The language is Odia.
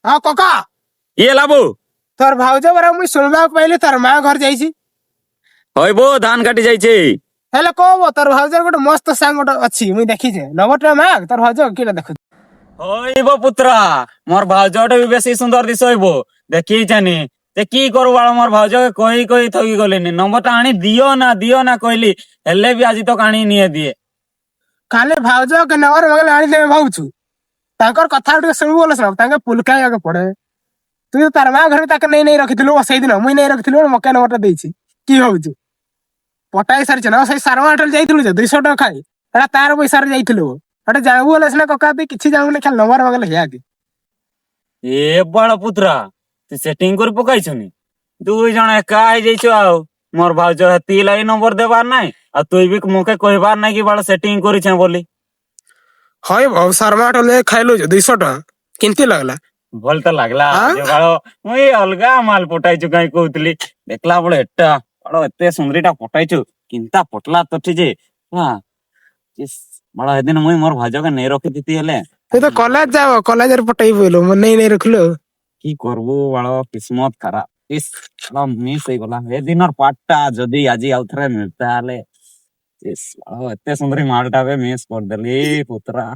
ହଁ କକା ଇଏ ଲାବୁ ତୋର ଭାଉଜ ପରା ମୁଇଁ ଶୁଣିବାକୁ ପାଇଲି ତୋର ମା ଘର ଯାଇଛି। ହଇବୋ ଧାନ କାଟି ଯାଇଛି। ହେଲେ କହ ତୋର ଭାଉଜର ଗୋଟେ ମସ୍ତ ସାଙ୍ଗ ଗୋଟେ ଅଛି ମୁଇଁ ଦେଖିଛେ ନମ୍ବରଟା ମା ତୋର ଭାଉଜ କିଟା ଦେଖୁଛି। ହଇବ ପୁତ୍ରା ମୋର ଭାଉଜଟେ ବି ବେଶୀ ସୁନ୍ଦର ଦିଶ ହଇବ ଦେଖିଛାନି ଯେ କି କରୁ ବାଳ ମୋର ଭାଉଜ କହି କହି ଥକି ଗଲିନି ନମ୍ବରଟା ଆଣି ଦିଅ ନା କହିଲି ହେଲେ ବି ଆଜି ତକ ଆଣି ନିଏ ଦିଏ। ଖାଲି ଭାଉଜ ନମ୍ବର ମଗଲେ ଆଣିଦେବେ ଭାବୁଛୁ ତାଙ୍କର କଥା ଟିକେ ଶୁଣିବୁ ବୋଲେ ଶୁଣ ତାଙ୍କେ ପୁଲକାଇବାକୁ ପଡେ। ତୁ ତାର ମା ଘରେ ତାকে ନେଇ ରଖିଥିଲୁ ସେଇଦିନ ମୁଇଁ ନେଇ ରଖିଥିଲୁ ମକା ନମ୍ବରଟା ଦେଇଛି କି ଭାବୁଛୁ ପଟାଇ ସାରିଛ ନା ସେଇ ସାର ହାଟରେ ଯାଇଥିଲୁ ଯେ 200 ଟଙ୍କା ଖାଇ ଏଟା ତାର ପଇସାରେ ଯାଇଥିଲୁ ଏଟା ଜାଣୁ ହେଲେ ସିନା କକା କିଛି ଜାଣୁନି ଖାଲି ନମ୍ବର ମଗଲେ ହେଇକି ଏ ବାଳ ପୁତ୍ରା ତୁ ସେଟିଂ କରି ପକାଇଛୁନି ଦୁଇ ଜଣ ଏକା ହେଇଯାଇଛୁ ଆଉ ମୋର ଭାଉଜ ହେତିକି ଲାଗି ନମ୍ବର ଦେବାର ନାଇଁ ଆଉ ତୁଇ ବି ମୁଖେ କହିବାର ନାଇଁ କି ବାଳ ସେଟିଂ କରିଛେ ବୋଲି। ହଇ ଭାଉ ଶର୍ମା ହୋଟେଲ ଖାଇଲୁ ଯେ 200 ଟଙ୍କା କେମିତି ଲାଗିଲା? ଭଲ ତ ଲାଗଲା ଆଁ ଯେ ବାଳ ମୁଇଁ ଅଲଗା ମାଲ ପଟାଇଛୁ କାଇଁ କହୁଥିଲି ଦେଖିଲା ବେଳେ ଏଟା ବାଳ ଏତେ ସୁନ୍ଦରୀଟା ପଟାଇଛୁ କିନ୍ତା ପଟଲା ତଠି ଯେ ବାଳ ସେଦିନ ମୁଇଁ ମୋର ଭାଉଜକେ ନେଇ ରଖିଥିତି ହେଲେ ତୁ ତ କଲେଜ ଯାଅ କଲେଜରେ ପଟେଇ ପଇଲୁ ମୁଁ ନେଇ ରଖିଲୁ। କି କରବୁ ବାଳ କିସ୍ମତ ଖରାପ ମିସ୍ ହେଇଗଲା ଏ ଦିନର ପାଠଟା ଯଦି ଆଜି ଆଉଥରେ ମିଳତା ହେଲେ ଏତେ ସୁନ୍ଦରୀ ମାଲଟା ମିସ୍ କରିଦେଲି ପୁତ୍ରା।